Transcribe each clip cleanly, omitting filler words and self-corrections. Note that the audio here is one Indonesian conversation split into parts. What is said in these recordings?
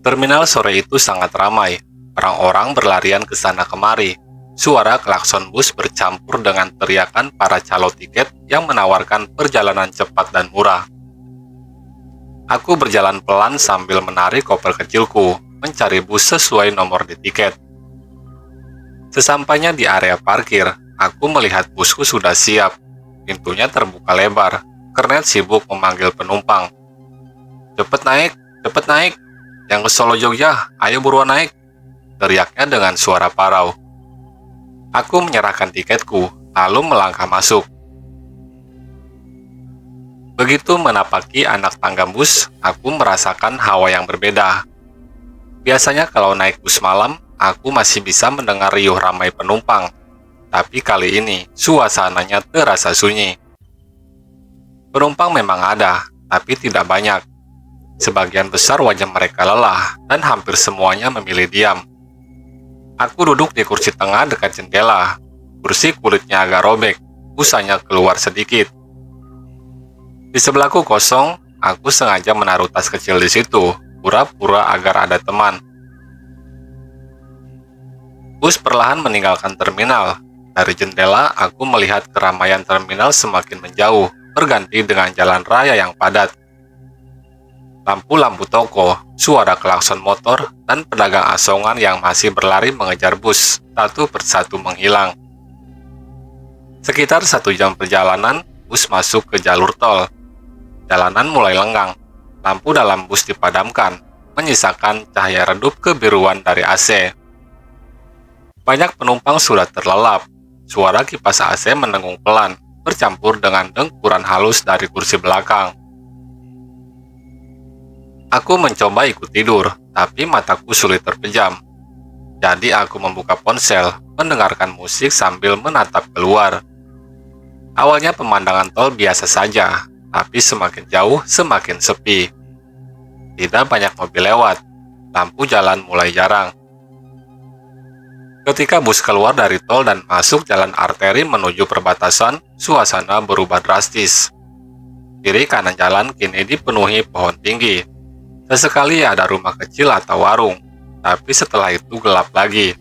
Terminal sore itu sangat ramai. Orang-orang berlarian ke sana kemari. Suara klakson bus bercampur dengan teriakan para calo tiket yang menawarkan perjalanan cepat dan murah. Aku berjalan pelan sambil menarik koper kecilku, mencari bus sesuai nomor di tiket. Sesampainya di area parkir, aku melihat busku sudah siap. Pintunya terbuka lebar. Kernet sibuk memanggil penumpang. "Cepet naik, cepet naik. Yang ke Solo Jogja, ayo buruan naik," teriaknya dengan suara parau. Aku menyerahkan tiketku, lalu melangkah masuk. Begitu menapaki anak tangga bus, aku merasakan hawa yang berbeda. Biasanya kalau naik bus malam, aku masih bisa mendengar riuh ramai penumpang. Tapi kali ini, suasananya terasa sunyi. Penumpang memang ada, tapi tidak banyak. Sebagian besar wajah mereka lelah, dan hampir semuanya memilih diam. Aku duduk di kursi tengah dekat jendela. Kursi kulitnya agak robek, busanya keluar sedikit. Di sebelahku kosong, aku sengaja menaruh tas kecil di situ, pura-pura agar ada teman. Bus perlahan meninggalkan terminal. Dari jendela, aku melihat keramaian terminal semakin menjauh, berganti dengan jalan raya yang padat. Lampu-lampu toko, suara klakson motor, dan pedagang asongan yang masih berlari mengejar bus, satu persatu menghilang. Sekitar 1 jam perjalanan, bus masuk ke jalur tol. Jalanan mulai lenggang, lampu dalam bus dipadamkan, menyisakan cahaya redup kebiruan dari AC. Banyak penumpang sudah terlelap, suara kipas AC mendengung pelan, bercampur dengan dengkuran halus dari kursi belakang. Aku mencoba ikut tidur, tapi mataku sulit terpejam. Jadi aku membuka ponsel, mendengarkan musik sambil menatap keluar. Awalnya pemandangan tol biasa saja, tapi semakin jauh semakin sepi. Tidak banyak mobil lewat, lampu jalan mulai jarang. Ketika bus keluar dari tol dan masuk jalan arteri menuju perbatasan, suasana berubah drastis. Kiri kanan jalan kini dipenuhi pohon tinggi. Sesekali ada rumah kecil atau warung, tapi setelah itu gelap lagi.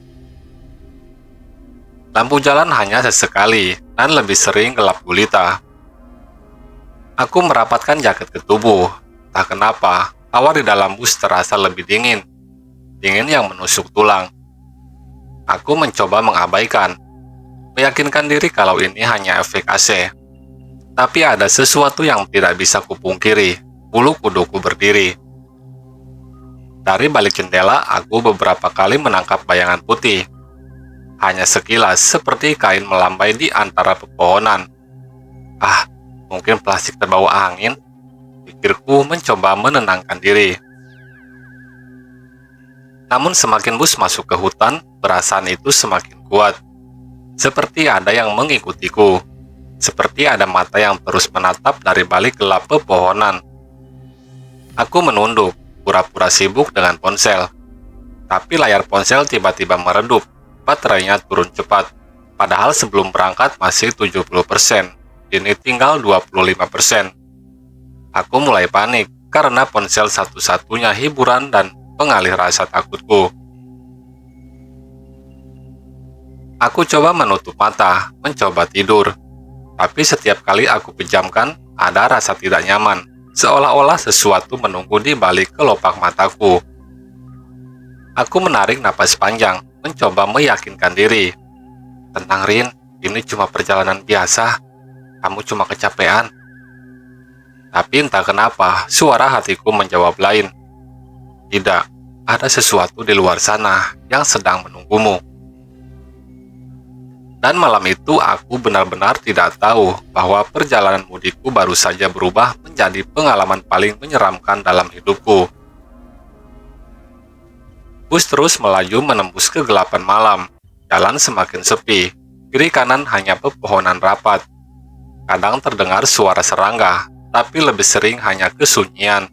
Lampu jalan hanya sesekali dan lebih sering gelap gulita. Aku merapatkan jaket ke tubuh. Tak kenapa, hawa di dalam bus terasa lebih dingin. Dingin yang menusuk tulang. Aku mencoba mengabaikan, meyakinkan diri kalau ini hanya efek AC. Tapi ada sesuatu yang tidak bisa kupungkiri, bulu kuduku berdiri. Dari balik jendela, aku beberapa kali menangkap bayangan putih. Hanya sekilas, seperti kain melambai di antara pepohonan. Ah, mungkin plastik terbawa angin, pikirku mencoba menenangkan diri. Namun semakin bus masuk ke hutan, perasaan itu semakin kuat. Seperti ada yang mengikutiku. Seperti ada mata yang terus menatap dari balik gelap pepohonan. Aku menunduk, pura-pura sibuk dengan ponsel. Tapi layar ponsel tiba-tiba meredup, baterainya turun cepat. Padahal sebelum berangkat masih 70%, kini tinggal 25%. Aku mulai panik, karena ponsel satu-satunya hiburan dan pengalih rasa takutku. Aku coba menutup mata, mencoba tidur. Tapi setiap kali aku pejamkan, ada rasa tidak nyaman. Seolah-olah sesuatu menunggu di balik kelopak mataku. Aku menarik napas panjang, mencoba meyakinkan diri. "Tenang Rin, ini cuma perjalanan biasa. Kamu cuma kecapean." Tapi entah kenapa, suara hatiku menjawab lain. "Tidak, ada sesuatu di luar sana yang sedang menunggumu." Dan malam itu aku benar-benar tidak tahu bahwa perjalanan mudikku baru saja berubah menjadi pengalaman paling menyeramkan dalam hidupku. Bus terus melaju menembus kegelapan malam. Jalan semakin sepi, kiri kanan hanya pepohonan rapat. Kadang terdengar suara serangga, tapi lebih sering hanya kesunyian.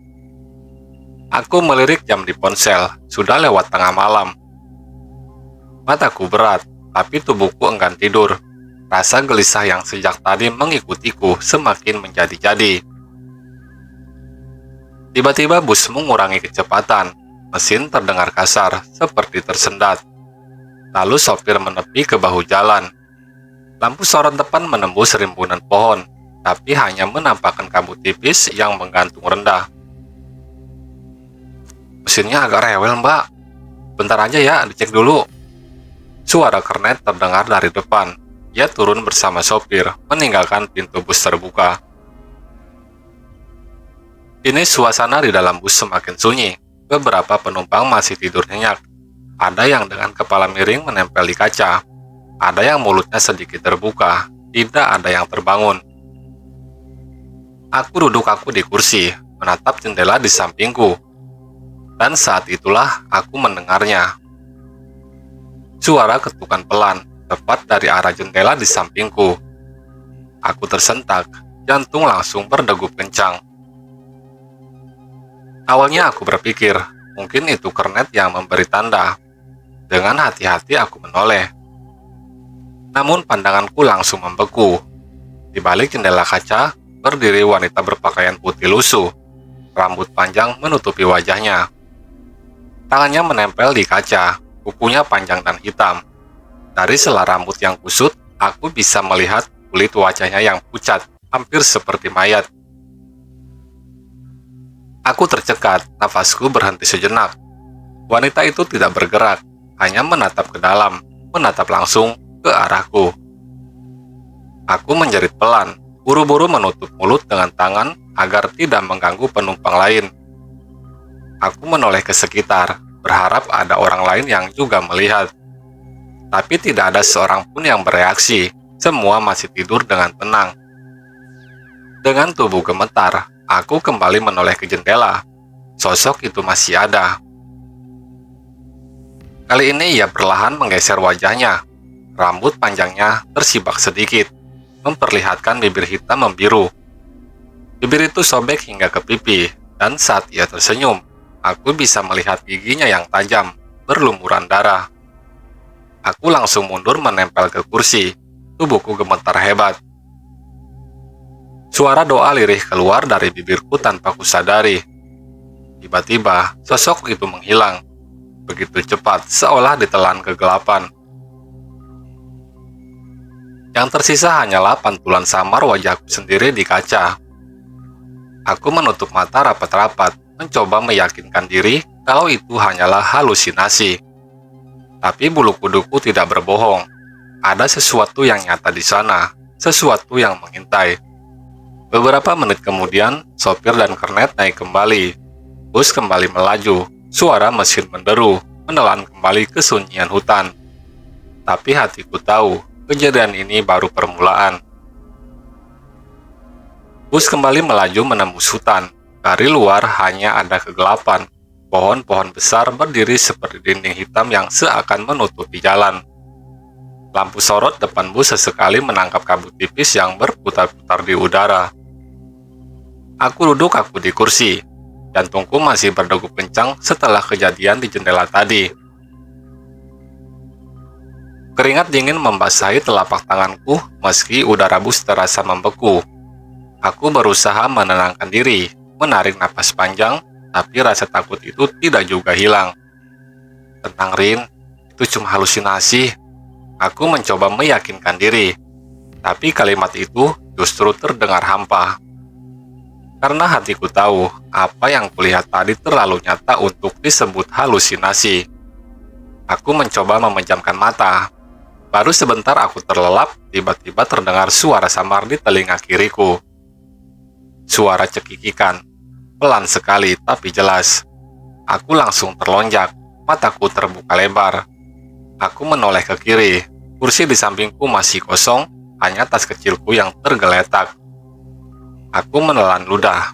Aku melirik jam di ponsel, sudah lewat tengah malam. Mataku berat, tapi tubuhku enggan tidur. Rasa gelisah yang sejak tadi mengikutiku semakin menjadi-jadi. Tiba-tiba bus mengurangi kecepatan. Mesin terdengar kasar, seperti tersendat. Lalu sopir menepi ke bahu jalan. Lampu sorot depan menembus rimbunan pohon, tapi hanya menampakkan kabut tipis yang menggantung rendah. Mesinnya agak rewel, Mbak. Bentar aja ya, dicek dulu. Suara kernet terdengar dari depan. Ia turun bersama sopir, meninggalkan pintu bus terbuka. Kini suasana di dalam bus semakin sunyi. Beberapa penumpang masih tidur nyenyak. Ada yang dengan kepala miring menempel di kaca. Ada yang mulutnya sedikit terbuka. Tidak ada yang terbangun. Aku duduk di kursi, menatap jendela di sampingku. Dan saat itulah aku mendengarnya. Suara ketukan pelan, tepat dari arah jendela di sampingku. Aku tersentak, jantung langsung berdegup kencang. Awalnya aku berpikir, mungkin itu kernet yang memberi tanda. Dengan hati-hati aku menoleh. Namun pandanganku langsung membeku. Di balik jendela kaca, berdiri wanita berpakaian putih lusuh. Rambut panjang menutupi wajahnya. Tangannya menempel di kaca, kukunya panjang dan hitam. Dari sela rambut yang kusut, aku bisa melihat kulit wajahnya yang pucat, hampir seperti mayat. Aku tercekat, nafasku berhenti sejenak. Wanita itu tidak bergerak, hanya menatap ke dalam, menatap langsung ke arahku. Aku menjerit pelan, buru-buru menutup mulut dengan tangan agar tidak mengganggu penumpang lain. Aku menoleh ke sekitar, berharap ada orang lain yang juga melihat. Tapi tidak ada seorang pun yang bereaksi, semua masih tidur dengan tenang. Dengan tubuh gemetar, aku kembali menoleh ke jendela. Sosok itu masih ada. Kali ini ia perlahan menggeser wajahnya. Rambut panjangnya tersibak sedikit, memperlihatkan bibir hitam membiru. Bibir itu sobek hingga ke pipi, dan saat ia tersenyum, aku bisa melihat giginya yang tajam, berlumuran darah. Aku langsung mundur menempel ke kursi, tubuhku gemetar hebat. Suara doa lirih keluar dari bibirku tanpa kusadari. Tiba-tiba, sosok itu menghilang. Begitu cepat, seolah ditelan kegelapan. Yang tersisa hanyalah pantulan samar wajahku sendiri di kaca. Aku menutup mata rapat-rapat, mencoba meyakinkan diri kalau itu hanyalah halusinasi. Tapi bulu kuduku tidak berbohong. Ada sesuatu yang nyata di sana, sesuatu yang mengintai. Beberapa menit kemudian, sopir dan kernet naik kembali. Bus kembali melaju. Suara mesin menderu, menelan kembali kesunyian hutan. Tapi hatiku tahu, kejadian ini baru permulaan. Bus kembali melaju menembus hutan. Dari luar hanya ada kegelapan. Pohon-pohon besar berdiri seperti dinding hitam yang seakan menutupi jalan. Lampu sorot depan bus sesekali menangkap kabut tipis yang berputar-putar di udara. Aku duduk di kursi. Jantungku masih berdegup kencang setelah kejadian di jendela tadi. Keringat dingin membasahi telapak tanganku meski udara bus terasa membeku. Aku berusaha menenangkan diri, menarik napas panjang, tapi rasa takut itu tidak juga hilang. Tenang, Rin, itu cuma halusinasi. Aku mencoba meyakinkan diri, tapi kalimat itu justru terdengar hampa. Karena hatiku tahu, apa yang kulihat tadi terlalu nyata untuk disebut halusinasi. Aku mencoba memejamkan mata. Baru sebentar aku terlelap, tiba-tiba terdengar suara samar di telinga kiriku. Suara cekikikan, pelan sekali tapi jelas. Aku langsung terlonjak, mataku terbuka lebar. Aku menoleh ke kiri, kursi di sampingku masih kosong, hanya tas kecilku yang tergeletak. Aku menelan ludah.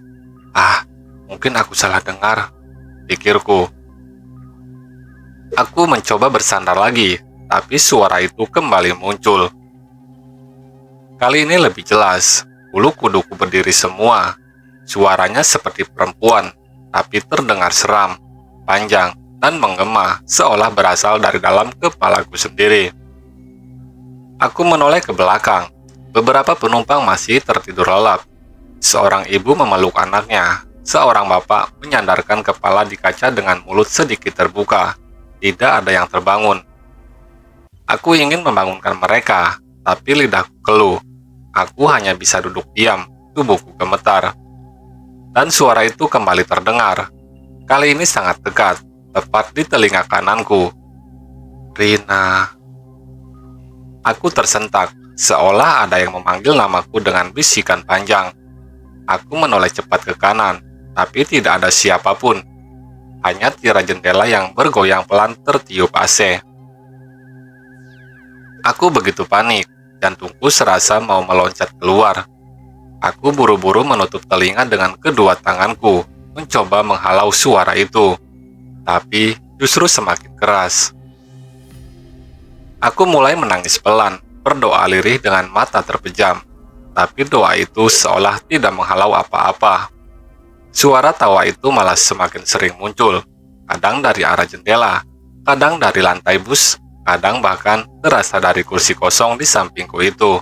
Mungkin aku salah dengar, pikirku. Aku mencoba bersandar lagi, tapi suara itu kembali muncul. Kali ini lebih jelas, bulu kuduku berdiri semua. Suaranya seperti perempuan, tapi terdengar seram, panjang, dan menggema, seolah berasal dari dalam kepalaku sendiri. Aku menoleh ke belakang. Beberapa penumpang masih tertidur lelap. Seorang ibu memeluk anaknya, seorang bapak menyandarkan kepala di kaca dengan mulut sedikit terbuka. Tidak ada yang terbangun. Aku ingin membangunkan mereka, tapi lidahku keluh. Aku hanya bisa duduk diam, tubuhku gemetar. Dan suara itu kembali terdengar. Kali ini sangat dekat, tepat di telinga kananku. Rina. Aku tersentak, seolah ada yang memanggil namaku dengan bisikan panjang. Aku menoleh cepat ke kanan, tapi tidak ada siapapun. Hanya tirai jendela yang bergoyang pelan tertiup AC. Aku begitu panik, jantungku serasa mau meloncat keluar. Aku buru-buru menutup telinga dengan kedua tanganku, mencoba menghalau suara itu. Tapi justru semakin keras. Aku mulai menangis pelan, berdoa lirih dengan mata terpejam. Tapi doa itu seolah tidak menghalau apa-apa. Suara tawa itu malah semakin sering muncul, kadang dari arah jendela, kadang dari lantai bus, kadang bahkan terasa dari kursi kosong di sampingku itu.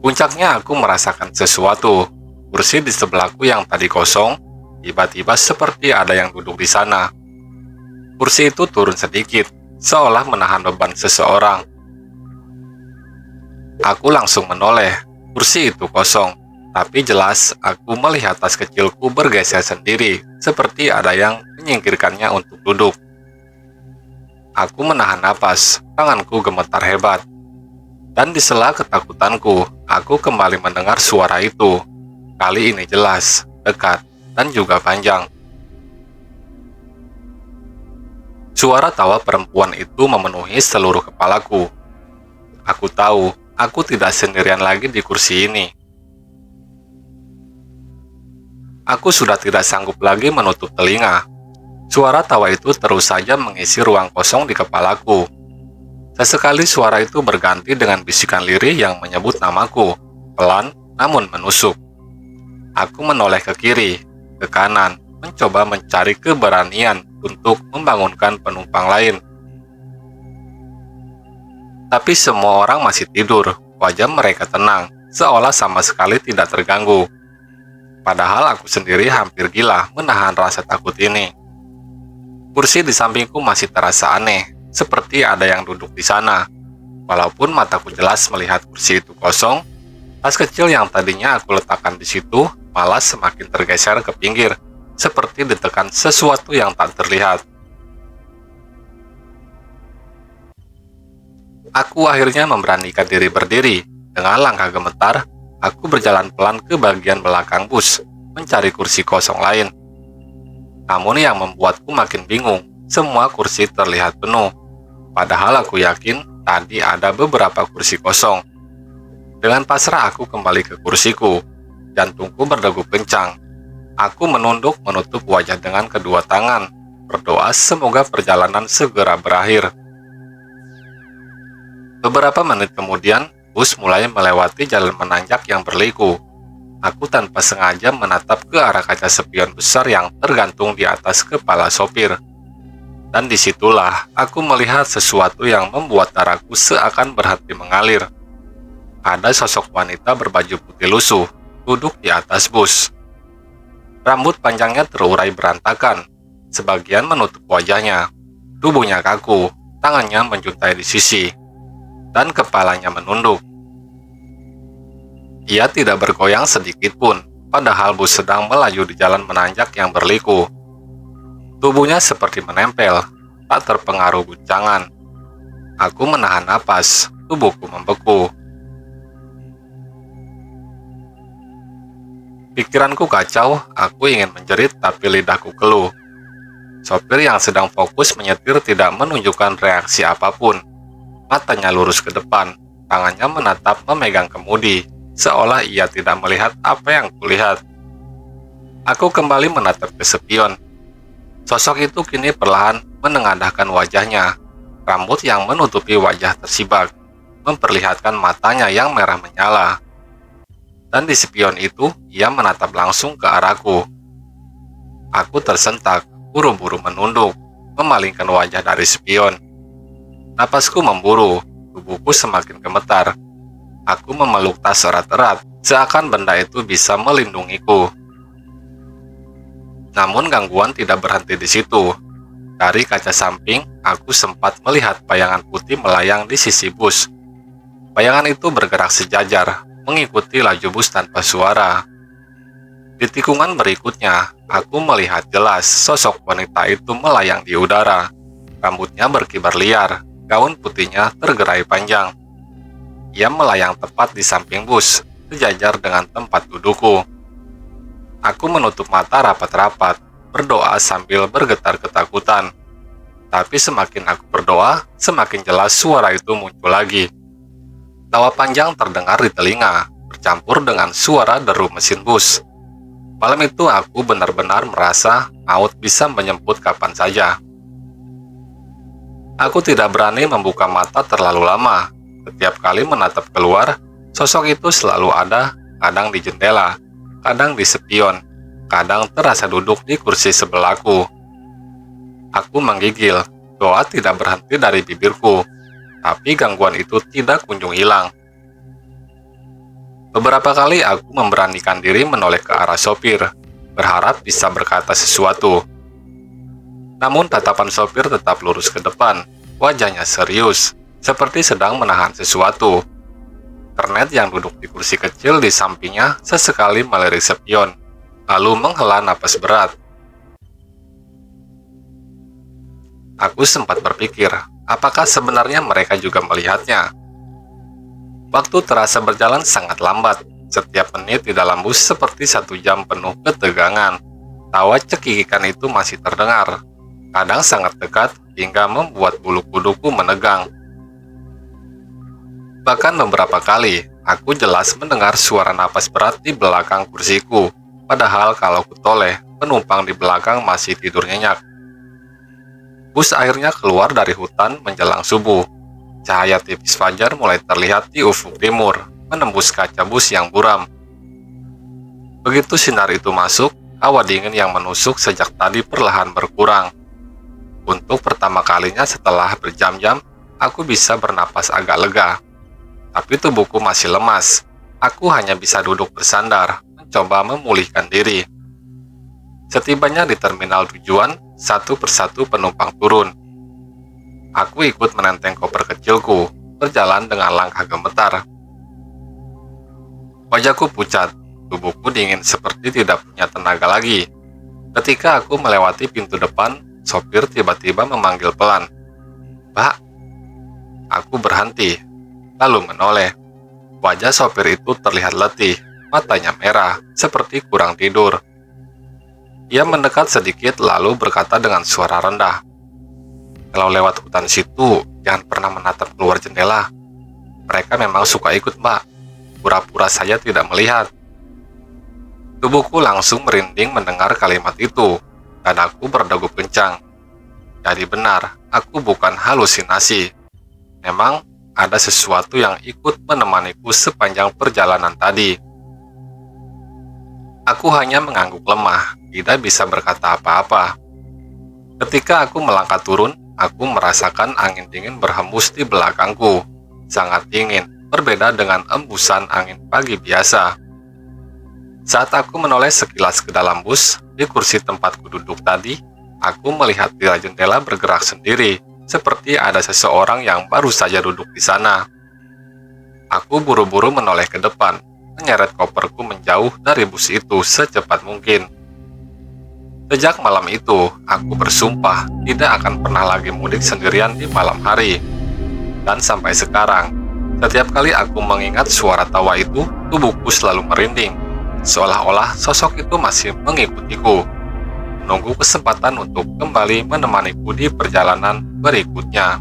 Puncaknya aku merasakan sesuatu. Kursi di sebelahku yang tadi kosong, tiba-tiba seperti ada yang duduk di sana. Kursi itu turun sedikit, seolah menahan beban seseorang. Aku langsung menoleh. Kursi itu kosong, tapi jelas aku melihat tas kecilku bergeser sendiri, seperti ada yang menyingkirkannya untuk duduk. Aku menahan napas, tanganku gemetar hebat. Dan di sela ketakutanku, aku kembali mendengar suara itu. Kali ini jelas, dekat, dan juga panjang. Suara tawa perempuan itu memenuhi seluruh kepalaku. Aku tahu, aku tidak sendirian lagi di kursi ini. Aku sudah tidak sanggup lagi menutup telinga. Suara tawa itu terus saja mengisi ruang kosong di kepalaku. Sesekali suara itu berganti dengan bisikan lirih yang menyebut namaku, pelan namun menusuk. Aku menoleh ke kiri, ke kanan, mencoba mencari keberanian untuk membangunkan penumpang lain. Tapi semua orang masih tidur, wajah mereka tenang, seolah sama sekali tidak terganggu. Padahal aku sendiri hampir gila menahan rasa takut ini. Kursi di sampingku masih terasa aneh, seperti ada yang duduk di sana. Walaupun mataku jelas melihat kursi itu kosong, tas kecil yang tadinya aku letakkan di situ malah semakin tergeser ke pinggir, seperti ditekan sesuatu yang tak terlihat. Aku akhirnya memberanikan diri berdiri. Dengan langkah gemetar, aku berjalan pelan ke bagian belakang bus, mencari kursi kosong lain. Namun yang membuatku makin bingung, semua kursi terlihat penuh. Padahal aku yakin tadi ada beberapa kursi kosong. Dengan pasrah aku kembali ke kursiku. Jantungku berdegup kencang. Aku menunduk menutup wajah dengan kedua tangan, berdoa semoga perjalanan segera berakhir. Beberapa menit kemudian, bus mulai melewati jalan menanjak yang berliku. Aku tanpa sengaja menatap ke arah kaca spion besar yang tergantung di atas kepala sopir. Dan disitulah aku melihat sesuatu yang membuat darahku seakan berhenti mengalir. Ada sosok wanita berbaju putih lusuh, duduk di atas bus. Rambut panjangnya terurai berantakan, sebagian menutup wajahnya. Tubuhnya kaku, tangannya menjuntai di sisi, dan kepalanya menunduk. Ia tidak bergoyang sedikit pun, padahal bus sedang melaju di jalan menanjak yang berliku. Tubuhnya seperti menempel, tak terpengaruh guncangan. Aku menahan napas, tubuhku membeku. Pikiranku kacau, aku ingin menjerit tapi lidahku keluh. Sopir yang sedang fokus menyetir tidak menunjukkan reaksi apapun. Matanya lurus ke depan, tangannya menatap memegang kemudi, seolah ia tidak melihat apa yang kulihat. Aku kembali menatap ke spion. Sosok itu kini perlahan menengadahkan wajahnya. Rambut yang menutupi wajah tersibak, memperlihatkan matanya yang merah menyala. Dan di spion itu, ia menatap langsung ke arahku. Aku tersentak, buru-buru menunduk, memalingkan wajah dari spion. Napasku memburu, tubuhku semakin gemetar. Aku memeluk tas erat-erat, seakan benda itu bisa melindungiku. Namun gangguan tidak berhenti di situ. Dari kaca samping, aku sempat melihat bayangan putih melayang di sisi bus. Bayangan itu bergerak sejajar, mengikuti laju bus tanpa suara. Di tikungan berikutnya, aku melihat jelas sosok wanita itu melayang di udara. Rambutnya berkibar liar, gaun putihnya tergerai panjang. Ia melayang tepat di samping bus, sejajar dengan tempat dudukku. Aku menutup mata rapat-rapat, berdoa sambil bergetar ketakutan. Tapi semakin aku berdoa, semakin jelas suara itu muncul lagi. Tawa panjang terdengar di telinga, bercampur dengan suara deru mesin bus. Malam itu aku benar-benar merasa maut bisa menjemput kapan saja. Aku tidak berani membuka mata terlalu lama. Setiap kali menatap keluar, sosok itu selalu ada, kadang di jendela, kadang di spion, kadang terasa duduk di kursi sebelahku. Aku menggigil, doa tidak berhenti dari bibirku, tapi gangguan itu tidak kunjung hilang. Beberapa kali aku memberanikan diri menoleh ke arah sopir, berharap bisa berkata sesuatu. Namun tatapan sopir tetap lurus ke depan, wajahnya serius, seperti sedang menahan sesuatu. Kernet yang duduk di kursi kecil di sampingnya sesekali melirik spion, lalu menghela napas berat. Aku sempat berpikir, apakah sebenarnya mereka juga melihatnya? Waktu terasa berjalan sangat lambat. Setiap menit di dalam bus seperti 1 jam penuh ketegangan. Tawa cekikikan itu masih terdengar. Kadang sangat dekat hingga membuat bulu kuduku menegang. Bahkan beberapa kali, aku jelas mendengar suara napas berat di belakang kursiku. Padahal kalau kutoleh, penumpang di belakang masih tidur nyenyak. Bus akhirnya keluar dari hutan menjelang subuh. Cahaya tipis fajar mulai terlihat di ufuk timur, menembus kaca bus yang buram. Begitu sinar itu masuk, hawa dingin yang menusuk sejak tadi perlahan berkurang. Untuk pertama kalinya setelah berjam-jam, aku bisa bernapas agak lega. Tapi tubuhku masih lemas. Aku hanya bisa duduk bersandar, mencoba memulihkan diri. Setibanya di terminal tujuan, satu persatu penumpang turun. Aku ikut menenteng koper kecilku, berjalan dengan langkah gemetar. Wajahku pucat, tubuhku dingin seperti tidak punya tenaga lagi. Ketika aku melewati pintu depan, sopir tiba-tiba memanggil pelan. "Pak." Aku berhenti, lalu menoleh. Wajah sopir itu terlihat letih, matanya merah, seperti kurang tidur. Ia mendekat sedikit lalu berkata dengan suara rendah, "Kalau lewat hutan situ, jangan pernah menatap keluar jendela. Mereka memang suka ikut, Mbak. Pura-pura saja tidak melihat." Tubuhku langsung merinding mendengar kalimat itu, dan aku berdegup kencang. Jadi benar, aku bukan halusinasi. Memang ada sesuatu yang ikut menemaniku sepanjang perjalanan tadi. Aku hanya mengangguk lemah, tidak bisa berkata apa-apa. Ketika aku melangkah turun, aku merasakan angin dingin berhembus di belakangku. Sangat dingin, berbeda dengan embusan angin pagi biasa. Saat aku menoleh sekilas ke dalam bus, di kursi tempatku duduk tadi, aku melihat tirai jendela bergerak sendiri, seperti ada seseorang yang baru saja duduk di sana. Aku buru-buru menoleh ke depan, menyeret koperku menjauh dari bus itu secepat mungkin. Sejak malam itu, aku bersumpah tidak akan pernah lagi mudik sendirian di malam hari. Dan sampai sekarang, setiap kali aku mengingat suara tawa itu, tubuhku selalu merinding. Seolah-olah sosok itu masih mengikutiku, menunggu kesempatan untuk kembali menemaniku di perjalanan berikutnya.